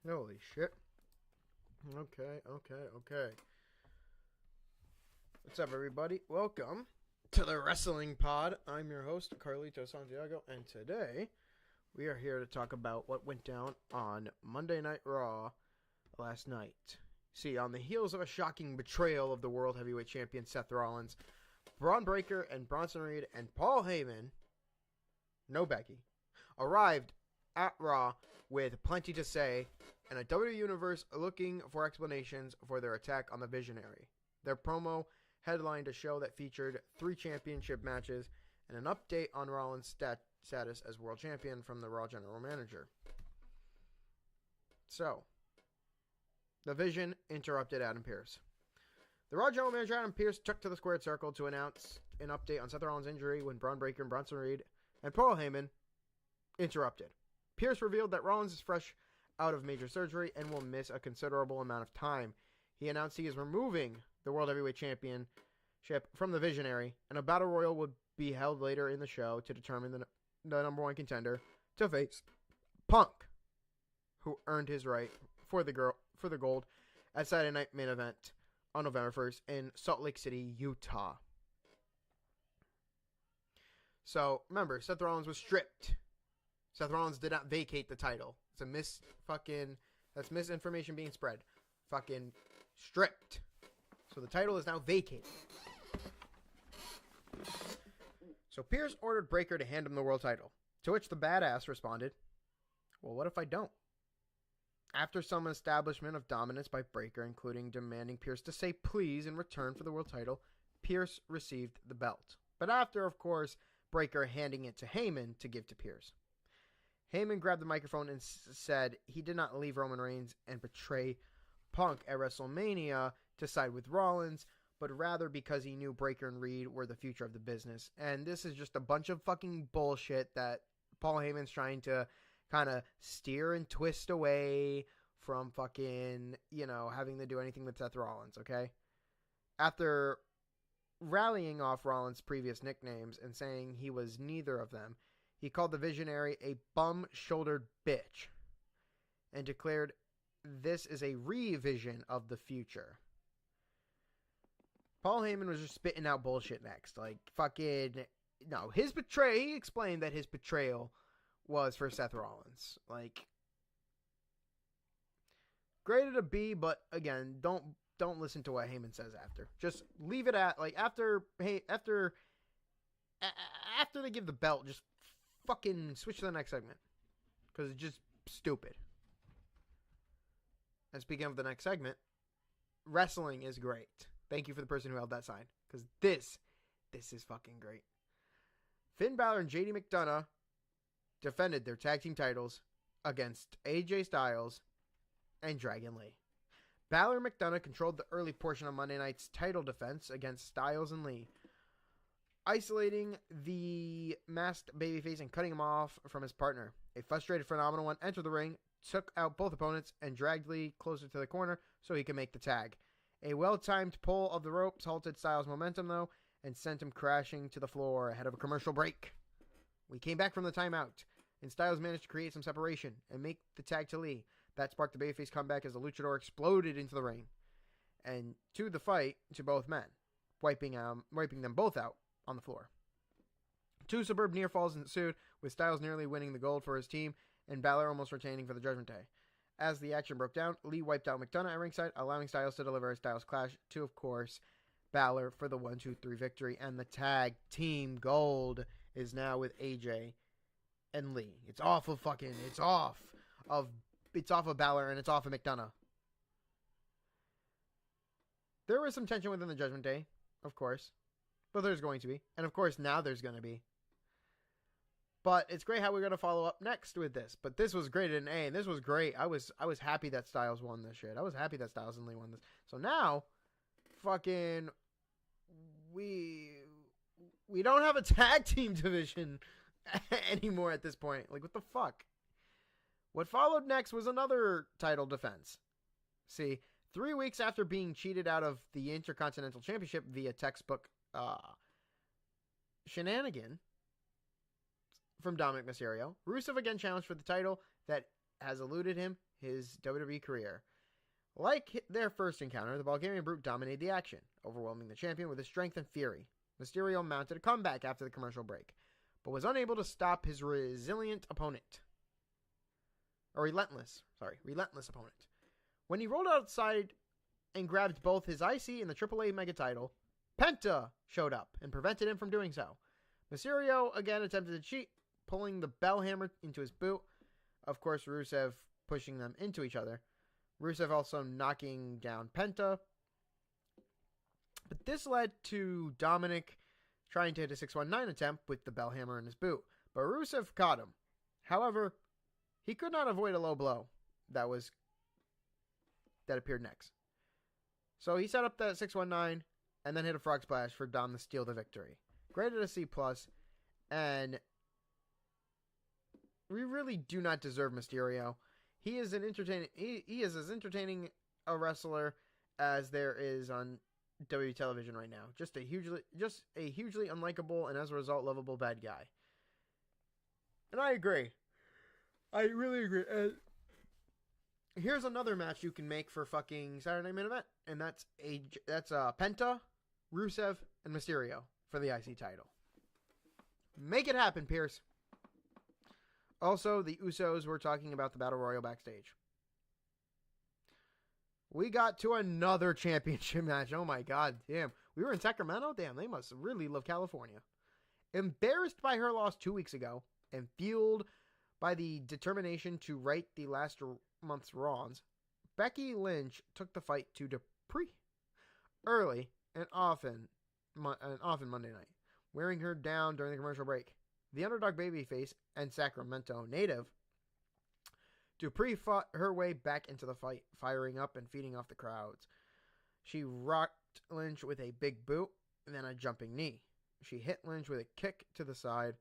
Holy shit. Okay. What's up, everybody? Welcome to the Wrestling Pod. I'm your host, Carlito Santiago, and today we are here to talk about what went down on Monday Night Raw last night. See, on the heels of a shocking betrayal of the World Heavyweight Champion Seth Rollins, Braun Breaker and Bronson Reed and Paul Heyman, no Becky, arrived at Raw with plenty to say, and a WWE Universe looking for explanations for their attack on the Visionary. Their promo headlined a show that featured 3 championship matches and an update on Rollins' status as world champion from the Raw general manager. So, the Vision interrupted Adam Pearce. The Raw general manager Adam Pearce took to the squared circle to announce an update on Seth Rollins' injury when Braun Breaker and Bronson Reed and Paul Heyman interrupted. Pearce revealed that Rollins is fresh out of major surgery and will miss a considerable amount of time. He announced he is removing the World Heavyweight Championship from the Visionary, and a Battle Royal will be held later in the show to determine the number 1 contender to face Punk, who earned his right for the gold at Saturday Night Main Event on November 1st in Salt Lake City, Utah. So, remember, Seth Rollins was stripped. Seth Rollins did not vacate the title. It's that's misinformation being spread. Fucking stripped. So the title is now vacated. So Pearce ordered Breaker to hand him the world title, to which the badass responded, well, what if I don't? After some establishment of dominance by Breaker, including demanding Pearce to say please in return for the world title, Pearce received the belt. But after, of course, Breaker handing it to Heyman to give to Pearce. Heyman grabbed the microphone and said he did not leave Roman Reigns and betray Punk at WrestleMania to side with Rollins, but rather because he knew Breaker and Reed were the future of the business. And this is just a bunch of fucking bullshit that Paul Heyman's trying to kind of steer and twist away from fucking, having to do anything with Seth Rollins, okay? After rallying off Rollins' previous nicknames and saying he was neither of them, he called the Visionary a bum-shouldered bitch and declared this is a revision of the future. Paul Heyman was just spitting out bullshit next. He explained that his betrayal was for Seth Rollins. Graded a B, but again, don't listen to what Heyman says after. Just leave it at, after they give the belt, just fucking switch to the next segment, because it's just stupid. And speaking of the next segment, wrestling is great. Thank you for the person who held that sign, because this is fucking great. Finn Balor and JD McDonough defended their tag team titles against AJ Styles and Dragon Lee. Balor and McDonough controlled the early portion of Monday night's title defense against Styles and Lee, isolating the masked babyface and cutting him off from his partner. A frustrated Phenomenal One entered the ring, took out both opponents, and dragged Lee closer to the corner so he could make the tag. A well-timed pull of the ropes halted Styles' momentum, though, and sent him crashing to the floor ahead of a commercial break. We came back from the timeout, and Styles managed to create some separation and make the tag to Lee. That sparked the babyface comeback as the luchador exploded into the ring and to the fight to both men, wiping them both out on the floor. 2 superb near falls ensued, with Styles nearly winning the gold for his team and Balor almost retaining for the Judgment Day. As the action broke down, Lee wiped out McDonough at ringside, allowing Styles to deliver a Styles Clash to, of course, Balor for the 1-2-3 victory, and the tag team gold is now with AJ and Lee. It's off of Balor and it's off of McDonough. There was some tension within the Judgment Day, of course. But there's going to be. And of course, now there's going to be. But it's great how we're going to follow up next with this. But this was graded an A, and this was great. I was happy that Styles won this shit. I was happy that Styles and Lee won this. So now, fucking, we don't have a tag team division anymore at this point. What the fuck? What followed next was another title defense. See, 3 weeks after being cheated out of the Intercontinental Championship via textbook shenanigan from Dominic Mysterio, Rusev again challenged for the title that has eluded him his WWE career. Like their first encounter, the Bulgarian Brute dominated the action, overwhelming the champion with his strength and fury. Mysterio mounted a comeback after the commercial break, but was unable to stop his relentless opponent. When he rolled outside and grabbed both his IC and the AAA Mega title, Penta showed up and prevented him from doing so. Mysterio again attempted to cheat, pulling the bell hammer into his boot. Of course, Rusev pushing them into each other. Rusev also knocking down Penta. But this led to Dominic trying to hit a 619 attempt with the bell hammer in his boot. But Rusev caught him. However, he could not avoid a low blow that appeared next. So he set up that 619 and then hit a frog splash for Dom to steal the victory. Graded a C+, and we really do not deserve Mysterio. He is as entertaining a wrestler as there is on WWE television right now. Just a hugely unlikable and as a result lovable bad guy. And I agree. I really agree. Here's another match you can make for fucking Saturday Night Main Event, and that's Penta, Rusev, and Mysterio for the IC title. Make it happen, Pierce. Also, the Usos were talking about the Battle Royal backstage. We got to another championship match. Oh my god, damn. We were in Sacramento? Damn, they must really love California. Embarrassed by her loss 2 weeks ago, and fueled by the determination to right the last month's wrongs, Becky Lynch took the fight to Dupree early and often Monday night, wearing her down during the commercial break. The underdog babyface and Sacramento native, Dupree fought her way back into the fight, firing up and feeding off the crowds. She rocked Lynch with a big boot and then a jumping knee. She hit Lynch with a kick to the side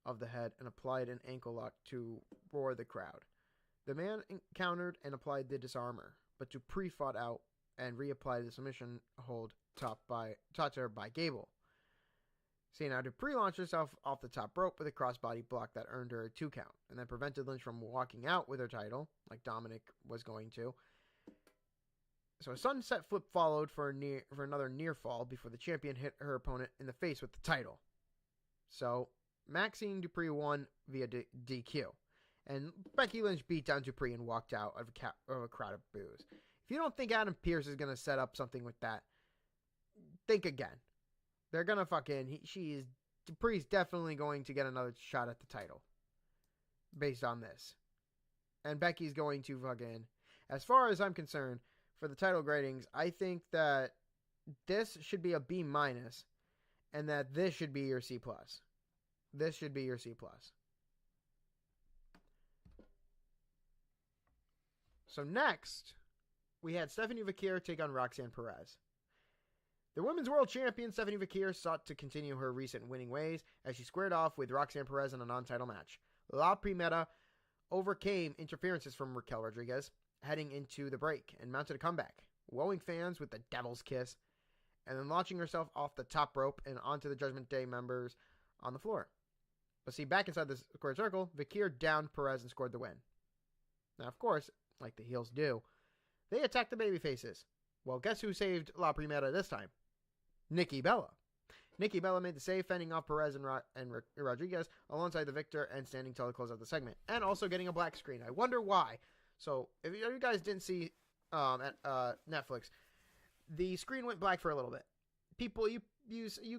of the head and applied an ankle lock to roar the crowd. The man countered and applied the disarmer, but Dupree fought out and reapplied the submission hold taught to her by Gable. See, now Dupree launched herself off the top rope with a crossbody block that earned her a 2 count, and then prevented Lynch from walking out with her title, like Dominic was going to. So a sunset flip followed for another near fall before the champion hit her opponent in the face with the title. So Maxine Dupree won via DQ, and Becky Lynch beat down Dupree and walked out of a crowd of boos. If you don't think Adam Pearce is going to set up something with that, think again. They're going to Dupree's definitely going to get another shot at the title based on this. And Becky's going to as far as I'm concerned, for the title gradings, I think that this should be a B-, and that this should be your C+. This should be your C+. So next, we had Stephanie Vaquer take on Roxanne Perez. The Women's World Champion Stephanie Vaquer sought to continue her recent winning ways as she squared off with Roxanne Perez in a non-title match. La Primera overcame interferences from Raquel Rodriguez heading into the break and mounted a comeback, wowing fans with the Devil's Kiss, and then launching herself off the top rope and onto the Judgment Day members on the floor. But see, back inside the squared circle, Vaquer downed Perez and scored the win. Now, of course, like the heels do, they attacked the babyfaces. Well, guess who saved La Primera this time? Nikki Bella. Nikki Bella made the save, fending off Perez and Rodriguez alongside the victor and standing till the close of the segment, and also getting a black screen. I wonder why. So, if you guys didn't see at Netflix, the screen went black for a little bit. People, you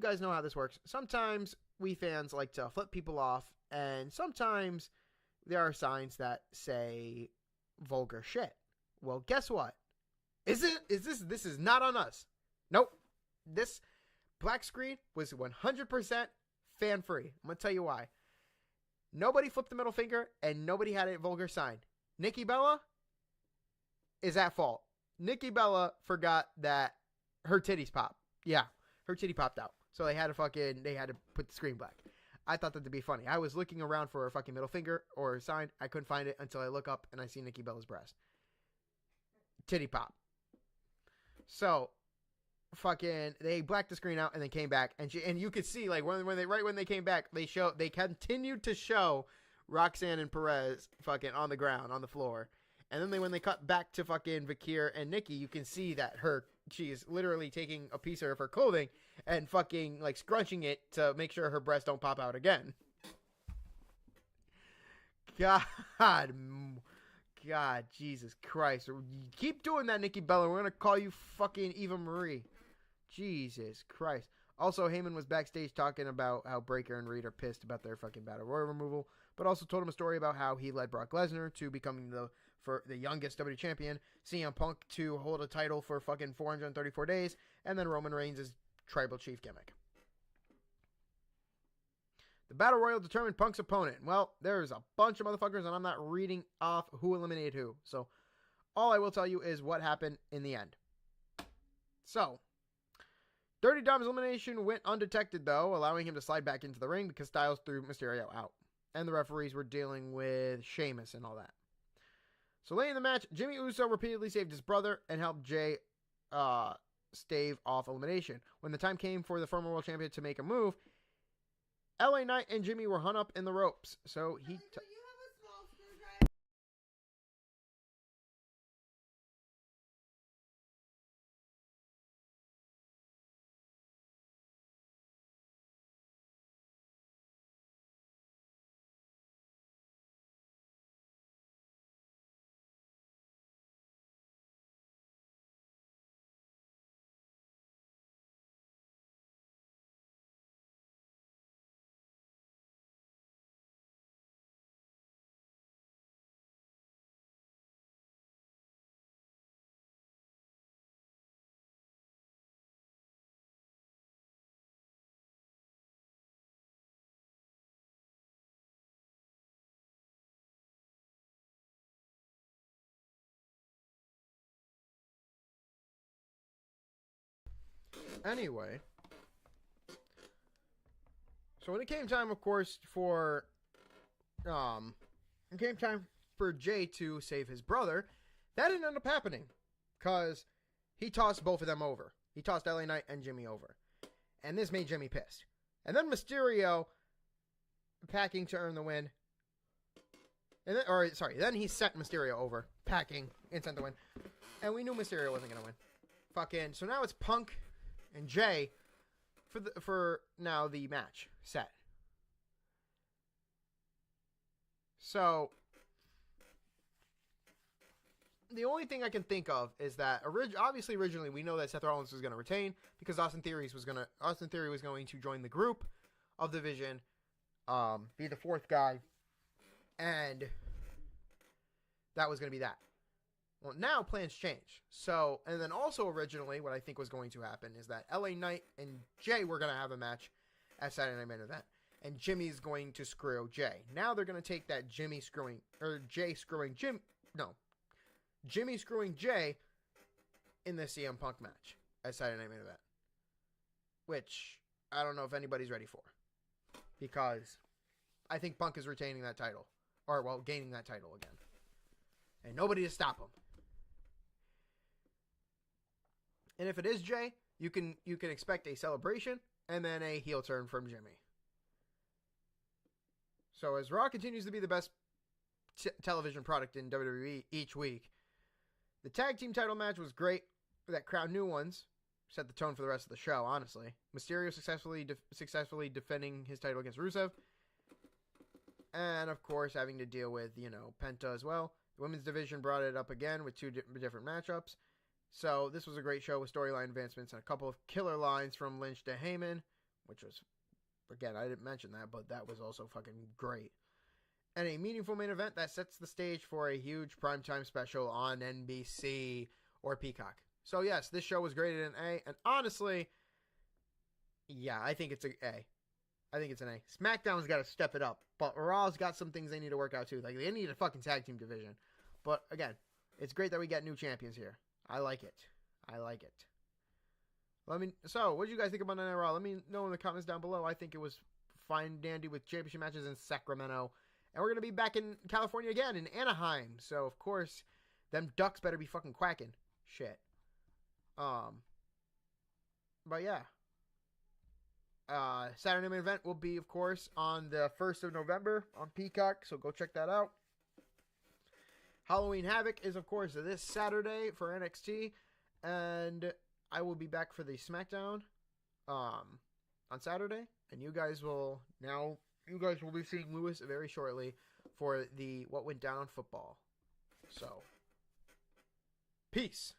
guys know how this works. Sometimes we fans like to flip people off, and sometimes there are signs that say vulgar shit. Well, guess what? This is not on us. Nope. This black screen was 100% fan free. I'm going to tell you why. Nobody flipped the middle finger and nobody had a vulgar sign. Nikki Bella is at fault. Nikki Bella forgot that her titties popped. Yeah, her titty popped out. So they had to put the screen black. I thought that to be funny. I was looking around for a fucking middle finger or a sign. I couldn't find it until I look up and I see Nikki Bella's breast. Titty pop. So they blacked the screen out and then came back and you could see like when they came back they continued to show Roxanne and Perez fucking on the ground, on the floor. And then when they cut back to fucking Vakir and Nikki, you can see that she is literally taking a piece of her clothing and fucking like scrunching it to make sure her breasts don't pop out again. God, Jesus Christ. Keep doing that, Nikki Bella. We're going to call you fucking Eva Marie. Jesus Christ. Also, Heyman was backstage talking about how Breakker and Reed are pissed about their fucking Battle Royal removal, but also told him a story about how he led Brock Lesnar to becoming the youngest WWE champion, CM Punk to hold a title for fucking 434 days, and then Roman Reigns' tribal chief gimmick. The Battle Royal determined Punk's opponent. Well, there's a bunch of motherfuckers, and I'm not reading off who eliminated who. So, all I will tell you is what happened in the end. So, Dirty Dom's elimination went undetected, though, allowing him to slide back into the ring because Styles threw Mysterio out. And the referees were dealing with Sheamus and all that. So, late in the match, Jimmy Uso repeatedly saved his brother and helped Jey stave off elimination. When the time came for the former world champion to make a move, LA Knight and Jimmy were hung up in the ropes, so he... Anyway, so when it came time, of course, for Jey to save his brother, that didn't end up happening because he tossed both of them over. He tossed LA Knight and Jimmy over, and this made Jimmy pissed. And then Mysterio packing to earn the win. Then he sent Mysterio over, packing and sent the win, and we knew Mysterio wasn't gonna win. So now it's Punk and Jey for now the match set. So the only thing I can think of is that originally we know that Seth Rollins was going to retain because Austin Theory was going to join the group of the Vision, be the fourth guy, and that was going to be that. Well, now plans change. So, and then also originally what I think was going to happen is that LA Knight and Jey were going to have a match at Saturday Night Main Event. And Jimmy's going to screw Jey. Now they're going to take that Jimmy screwing Jey in the CM Punk match at Saturday Night Main Event. Which I don't know if anybody's ready for. Because I think Punk is retaining that title. Or, well, gaining that title again. And nobody to stop him. And if it is Jey, you can expect a celebration and then a heel turn from Jimmy. So as Raw continues to be the best television product in WWE each week, the tag team title match was great. That crowned new ones, set the tone for the rest of the show. Honestly, Mysterio successfully defending his title against Rusev, and of course having to deal with Penta as well. The women's division brought it up again with two different matchups. So this was a great show with storyline advancements and a couple of killer lines from Lynch to Heyman, which was, again, I didn't mention that, but that was also fucking great. And a meaningful main event that sets the stage for a huge primetime special on NBC or Peacock. So yes, this show was graded an A, and honestly, yeah, I think it's an A. I think it's an A. SmackDown's got to step it up, but Raw's got some things they need to work out too. Like, they need a fucking tag team division. But again, it's great that we got new champions here. I like it. So, what did you guys think about Night Raw? Let me know in the comments down below. I think it was fine dandy with championship matches in Sacramento. And we're going to be back in California again, in Anaheim. So, of course, them Ducks better be fucking quacking. Shit. But yeah. Saturday main event will be, of course, on the 1st of November on Peacock, so go check that out. Halloween Havoc is, of course, this Saturday for NXT, and I will be back for the SmackDown on Saturday, and you guys will be seeing Lewis very shortly for the What Went Down on Football. So, peace.